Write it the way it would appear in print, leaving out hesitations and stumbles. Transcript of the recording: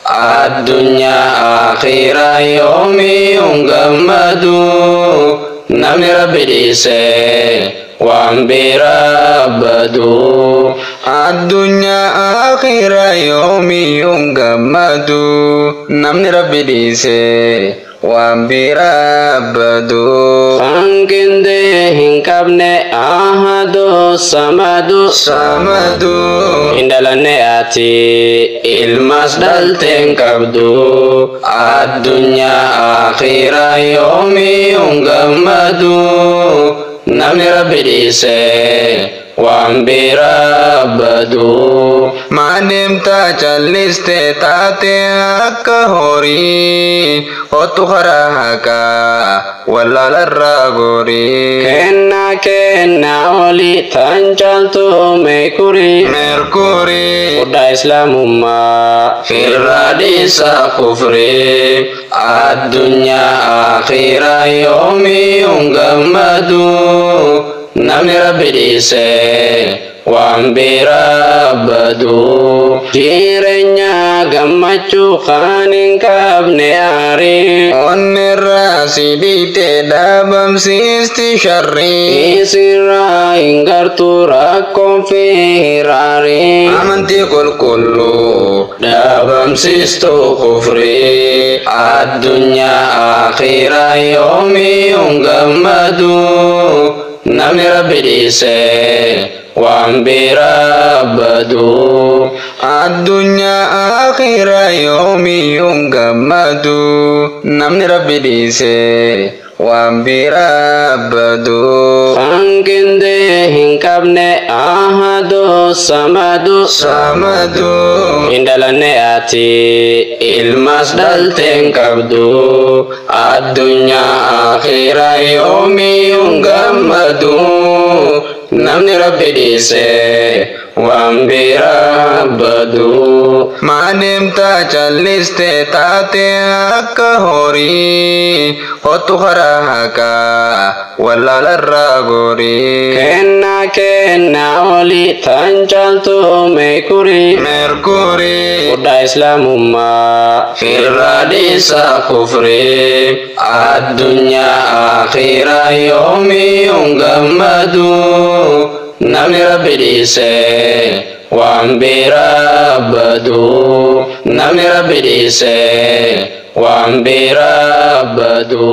addunyaa akhiraa yoomiyuun gammadu namni rabbi dhiisee waan biraa badu. Addunyaa akhiraa yoomiyuun gammadu namni rabbi dhiisee waan biraa badu. Hanqindee hin qabne ahadu samadu hin dhalanne ati ilmas dhalteen qabdu. Addunyaa akhiraa yoomiyuun gammadu namni rabbi dhiisee waan biraa badu. Maadimtaa calliste taate akka horii hotu karaa haqaa wallaalarraa gorii. Kenna oli tan caaltu meekurii fudhaa islaamummaa irraa dhiisa kufrii. Addunyaa akhiraa yoomiyuun gammadu namni rabbi dhiisee waan biraa badu. Jireenya gammachuu kan hin qabne aarii onnirraa si dhiite dhabamsiisti sharrii. Isirraa hin gartu rakkoon fi hiraarii amantii qulqulluu dhabamsiistu kufrii. Addunyaa akhiraa yoomiyuun gammadu namni rabbi dhiisee waan biraa badu. Addunyaa akhiraa yoomiyuun gammadu namni rabbi dhiisee waan biraa badu. Hanqindee hin qabne ahadu samadu hin dhalanne ati ilmas dhalteen qabdu. Addunyaa akhiraa yoomiyuun gammadu namni rabbi dhiisee waan biraa badu. Maadimtaa calliste taate akka horii hotu karaa haqaa wallaalarraa gorii. Kenna oli tan caaltu meekurii fudhaa islaamummaa irraa dhiisa kufrii. Addunyaa akhiraa yoomiyuun gammadu namni rabbi dhiisee waan biraa badu. Namni rabbi dhiisee waan biraa badu.